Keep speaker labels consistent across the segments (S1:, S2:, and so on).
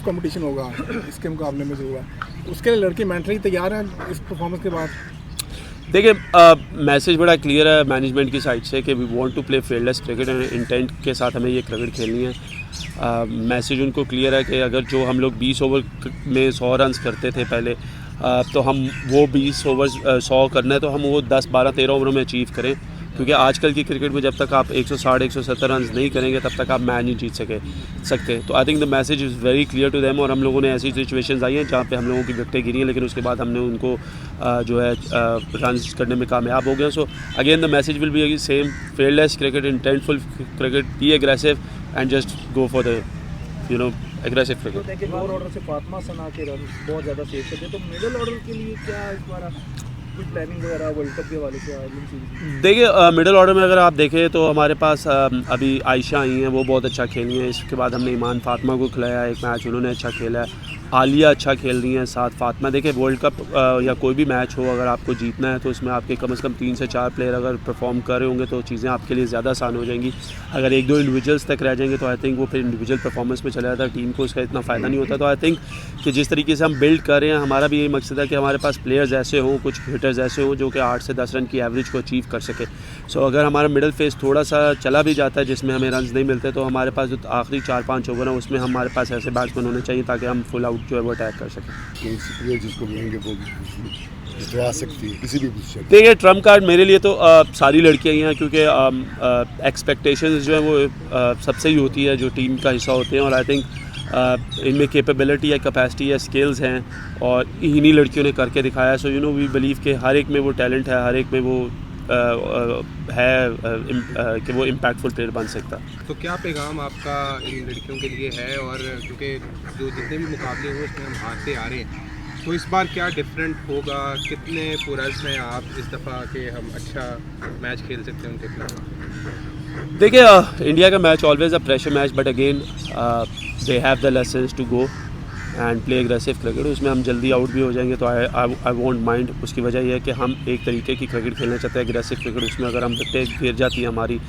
S1: Competition होगा इसके मुकाबले में जो हुआ, उसके लिए लड़के मेंटली तैयार हैं इस परफॉर्मेंस के बाद?
S2: देखिए, मैसेज बड़ा क्लियर है मैनेजमेंट की साइड से कि we want to play fearless cricket and intent के साथ हमें ये क्रिकेट खेलनी है। मैसेज उनको क्लियर है कि अगर जो हम लोग 20 ओवर में 100 रन्स करते थे पहले, तो हम वो 20 ओवर 100 करना है तो हम वो 10, 12, 13 ओवरों में अचीव करें, क्योंकि आजकल की क्रिकेट में जब तक आप 160, 170 रन नहीं करेंगे तब तक आप मैच नहीं जीत सकते। तो I think the message is very clear to them. और हम लोगों ने ऐसी सिचुएशंस आई हैं जहाँ पे हम लोगों की विकेटें गिरी हैं, लेकिन उसके बाद हमने उनको जो है रन्स करने में कामयाब हो गए। So again the message will be same, fearless cricket, intentful cricket, be aggressive and just go for the aggressive cricket.
S3: देखिए लोअर ऑर्डर से फातिमा सना के रन बहुत ज़्यादा सेव करते हैं, तो मिडिल ऑर्डर के लिए क्या इस बार कुछ प्लानिंग वगैरह वर्ल्ड कप के वाले से सीरीज?
S2: देखिए, मिडिल ऑर्डर में अगर आप देखें तो हमारे पास अभी आयशा आई हैं, वो बहुत अच्छा खेली हैं। इसके बाद हमने ईमान फातिमा को खिलाया एक मैच, उन्होंने अच्छा खेला है। आलिया अच्छा खेल रही हैं, साथ फातिमा। देखिए, वर्ल्ड कप या कोई भी मैच हो, अगर आपको जीतना है तो उसमें आपके कम से कम 3 से 4 प्लेयर अगर परफॉर्म कर रहे होंगे तो चीज़ें आपके लिए ज़्यादा आसान हो जाएंगी। अगर 1-2 इंडिविजुअल्स तक रह जाएंगे तो आई थिंक वो फिर इंडिविजुअल परफॉर्मेंस में चला जाता है, टीम को उसका इतना फ़ायदा नहीं होता। तो आई थिंक कि जिस तरीके से हम बिल्ड कर रहे हैं, हमारा भी यही मकसद है कि हमारे पास प्लेयर्स ऐसे हों, कुछ हिटर्स ऐसे हों जो कि 8 से 10 रन की एवरेज को अचीव कर सके। सो अगर हमारा मिडिल फेस थोड़ा सा चला भी जाता है जिसमें हमें रन नहीं मिलते, तो हमारे पास जो आखिरी 4-5 ओवर हैं उसमें हमारे पास ऐसे बैट्समैन होने चाहिए ताकि हम फुल आउट जो है वो अटैक कर सकें।
S4: जिसको बोलेंगे वो जिता सकती है किसी भी पोजीशन।
S2: देखिए, ट्रम्प कार्ड मेरे लिए तो सारी लड़कियां ही हैं, क्योंकि एक्सपेक्टेशंस जो है वो सबसे ही होती है जो टीम का हिस्सा होते हैं। और आई थिंक इनमें कैपेबिलिटी है, कैपेसिटी है, स्किल्स हैं और इन्हीं लड़कियों ने करके दिखाया है। So you know we believe कि हर एक में वो टैलेंट है, हर एक में वो कि वो इम्पैक्टफुल प्लेयर बन सकता है।
S5: तो क्या पैगाम आपका इन लड़कियों के लिए है? और क्योंकि जो जितने भी मुकाबले हुए उसमें हम हारते आ रहे हैं, तो इस बार क्या डिफरेंट होगा? कितने पुरज़ हैं आप इस दफ़ा कि हम अच्छा मैच खेल सकते हैं उनके खिलाफ?
S2: देखिए, इंडिया का match always a pressure match, but again they have the lessons to go and play aggressive cricket. उसमें हम जल्दी आउट भी हो जाएंगे तो आई वोंट माइंड। उसकी वजह यह है कि हम एक तरीके की क्रिकेट खेलना चाहते हैं, एग्रेसिव क्रिकेट। उसमें अगर हम विकेटें गिर जाती है हमारी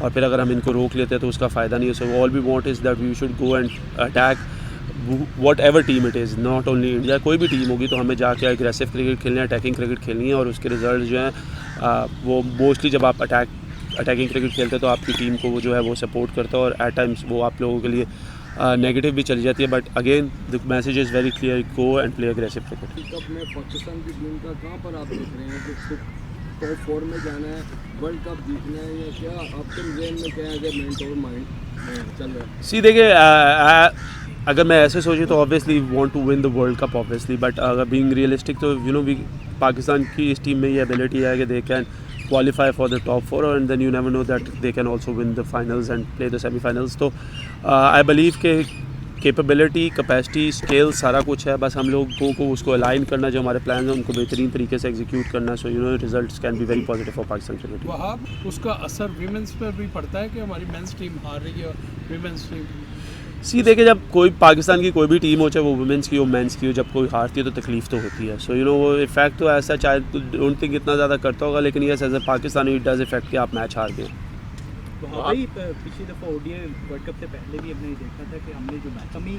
S2: और फिर अगर हम इनको रोक लेते हैं तो उसका फ़ायदा नहीं है। So all we want is that we should go and attack whatever team it is, not only India. कोई भी टीम होगी तो हमें जाके एग्रेसिव क्रिकेट खेलनी है, अटैकिंग क्रिकेट खेलनी है। और उसके रिजल्ट जो हैं वो मोस्टली जब आप अटैकिंग क्रिकेट खेलते हैं तो आपकी टीम को वो जो है वो सपोर्ट करता है और एट टाइम्स वो आप लोगों के लिए नेगेटिव भी चली जाती है। But again the message is very clear, go and play aggressive cricket.
S3: Cup में पाकिस्तान की टीम का कहाँ पर आप देख रहे हैं कि टॉप 4 में जाना है, वर्ल्ड कप जीतना है, या क्या आपके जेन में क्या है कि मेंट और माइंड चल रहा है?
S2: सी देखिए, अगर मैं ऐसे सोचूं तो obviously want to win the world cup obviously, but अगर बीइंग रियलिस्टिक तो यू नो पाकिस्तान की इस टीम में ये एबिलिटी है कि they can qualify for the top 4 and then you never know that they can also win the finals and play the semi-finals. तो I believe कि कैपेबिलिटी, कैपेसिटी, स्किल सारा कुछ है, बस हम लोगों को उसको अलाइन करना, जो हमारे प्लान हैं उनको बेहतरीन तरीके से एग्जीक्यूट करना। सो you no results can be very positive for Pakistan cricket.
S6: वहाँ उसका असर वीमेंस पर भी पड़ता है कि हमारी मेंस टीम हार रही है, वीमेंस टीम?
S2: सी देखिए, जब कोई पाकिस्तान की कोई भी टीम हो, चाहे वो वुमेंस की हो, मेंस की हो, जब कोई हारती है तो तकलीफ तो होती है। सो यू नो वो इफेक्ट तो ऐसा चाहे डोंट थिंक इतना ज़्यादा करता होगा, लेकिन ये as a Pakistani it does affect कि आप मैच हार गए।
S3: भाई पिछली दफ़ा ओडीआई वर्ल्ड कप से पहले भी हमने देखा था कि हमने जो कमी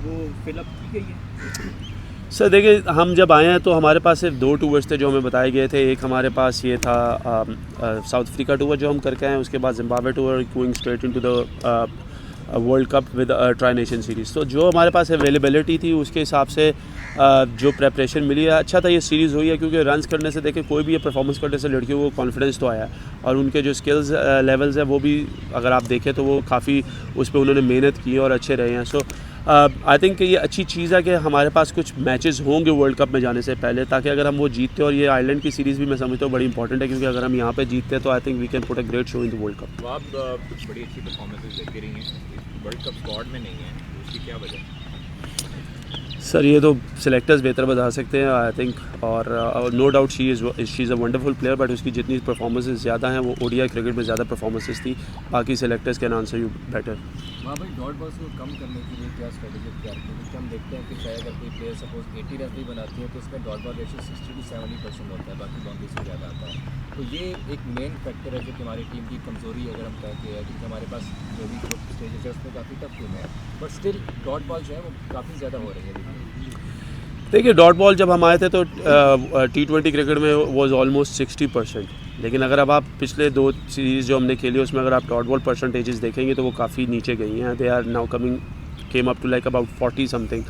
S3: वो फिलअप की गई है।
S2: सर देखिए, हम जब आए हैं तो हमारे पास सिर्फ 2 टूर्स थे जो हमें बताए गए थे। एक हमारे पास ये था साउथ अफ्रीका टूर जो हम करके आए हैं, उसके बाद Zimbabwe tour, going straight into the world cup with tri nation series. तो जो हमारे पास अवेलेबिलिटी थी उसके हिसाब से जो प्रेपरेशन मिली है, अच्छा था ये सीरीज़ हुई है, क्योंकि रन्स करने से देखिए कोई भी ये परफॉर्मेंस करने से लड़कियों को कॉन्फिडेंस तो आया और उनके जो स्किल्स लेवल्स हैं वो भी अगर आप देखें तो वो काफ़ी उस पर उन्होंने मेहनत की और अच्छे रहे हैं। सो आई थिंक ये अच्छी चीज़ है कि हमारे पास कुछ मैचेस होंगे वर्ल्ड कप में जाने से पहले, ताकि अगर हम वो जीतते हैं, और ये आयरलैंड की सीरीज़ भी मैं समझता हूँ बड़ी इंपॉर्टेंट है, क्योंकि अगर हम यहाँ पे जीतते हैं तो I think we can put a great show in the world cup.
S7: आप कुछ बड़ी अच्छी परफॉर्मेंसेस देती रही हैं, वर्ल्ड कप स्क्वाड में नहीं है, उसकी क्या वजह?
S2: सर ये तो सिलेक्टर्स बेहतर बता सकते हैं आई थिंक, और no doubt she is a wonderful player, but उसकी जितनी परफॉर्मेंसेस ज़्यादा हैं वो ओडीआई क्रिकेट में ज़्यादा परफॉर्मेंसेस थी। बाकी selectors can answer you better.
S3: वहाँ भाई डॉट बॉल्स को कम करने के लिए क्या स्ट्रेटेजी तैयार की, क्या
S7: हम देखते हैं कि चाहे अगर कोई प्लेयर सपोज 80 रन भी बनाती है तो उसका डॉट बॉल रेशियो 60 to 70% होता है, बाकी बाउंड्री से ज़्यादा आता है। तो ये एक मेन फैक्टर है जो कि हमारी टीम की कमज़ोरी अगर हम कहते हैं, क्योंकि हमारे पास जो भी ग्रुप स्टेजेस है उसमें काफ़ी टफ टीम है, बट स्टिल डॉट बॉल जो है वो काफ़ी ज़्यादा हो रही है।
S2: देखिए डॉट बॉल जब हम आए थे तो T20 क्रिकेट में वाज ऑलमोस्ट 60%, लेकिन अगर अब आप पिछले 2 सीरीज़ जो हमने खेली उसमें अगर आप डॉट बॉल परसेंटेजेस देखेंगे तो वो काफ़ी नीचे गई हैं। They are now came up to like about 40 something.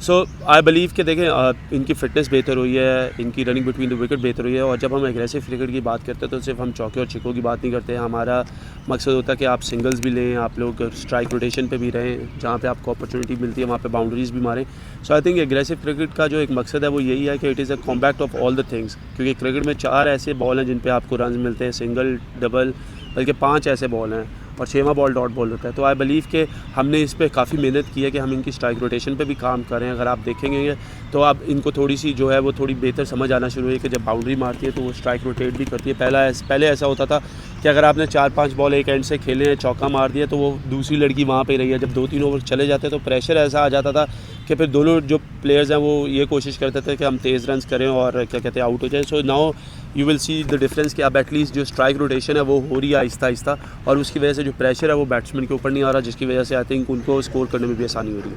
S2: So I believe कि देखें इनकी फ़िटनेस बेहतर हुई है, इनकी रनिंग बिटवीन द विकेट बेहतर हुई है, और जब हम एग्रेसिव क्रिकेट की बात करते हैं तो सिर्फ हम चौके और छिक्कों की बात नहीं करते हैं। हमारा मकसद होता है कि आप सिंगल्स भी लें, आप लोग स्ट्राइक रोटेशन पे भी रहें, जहाँ पे आपको अपॉर्चुनिटी मिलती है वहाँ पे बाउंड्रीज भी मारें। सो आई थिंक एग्रेसिव क्रिकेट का जो एक मकसद है वो यही है कि it is a combat of all the things, क्योंकि क्रिकेट में 4 ऐसे बॉल हैं जिन पे आपको रन मिलते हैं, सिंगल, डबल, बल्कि 5 ऐसे बॉल हैं और 6वां बॉल डॉट बॉल होता है। तो आई बिलीव कि हमने इस पे काफ़ी मेहनत की है कि हम इनकी स्ट्राइक रोटेशन पे भी काम करें। अगर आप देखेंगे तो आप इनको थोड़ी सी जो है वो थोड़ी बेहतर समझ आना शुरू हुई कि जब बाउंड्री मारती है तो वो स्ट्राइक रोटेट भी करती है। पहले ऐसा होता था कि अगर आपने 4-5 बॉल एक एंड से खेले, चौका मार दिया, तो वो दूसरी लड़की वहाँ पे रही है। जब 2-3 ओवर चले जाते तो प्रेशर ऐसा आ जाता था कि फिर दोनों जो प्लेयर्स हैं वो ये कोशिश करते थे कि हम तेज़ रन करें और क्या कहते हैं आउट हो जाए। So now you will see the difference कि अब एटलीस्ट जो स्ट्राइक रोटेशन है वो हो रही है आहिस्ता आहिस्ता, और उसकी वजह से जो प्रेशर है वो बैट्समैन के ऊपर नहीं आ रहा, जिसकी वजह से आई थिंक उनको स्कोर करने में भी आसानी हो रही है।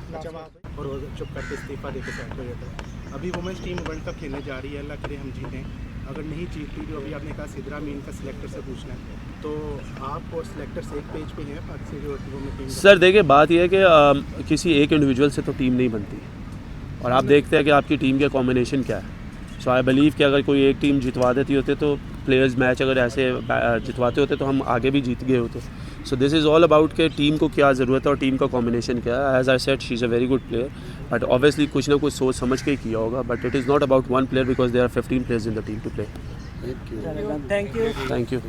S8: और वो चुप करके इस्तीफा देकर सेट हो जाता है। अभी वुमेंस टीम वर्ल्ड कप खेलने जा रही है, अल्लाह करे हम जीतें। अगर नहीं जीतती जो अभी आपने कहा सिद्रा मीन का सिलेक्टर से पूछना है, तो आप और सिलेक्टर्स एक पेज पे हैं पाकिस्तान जो वुमेन टीम?
S2: सर देखिए बात यह है कि किसी एक इंडिविजुअल से तो टीम नहीं बनती, और आप देखते हैं कि आपकी टीम का कॉम्बिनेशन क्या है। सो आई बिलीव कि अगर कोई एक टीम जितवा देती होते तो प्लेयर्स मैच अगर ऐसे जितवाते होते तो हम आगे भी जीत गए होते। So this is all about कि टीम को क्या ज़रूरत है और टीम का कॉम्बिनेशन क्या है। As I said she is a very good player, but obviously कुछ ना कुछ सोच समझ के ही किया होगा, but it is not about one player because there are 15 players in the team to play.
S4: Thank you.
S2: Thank you.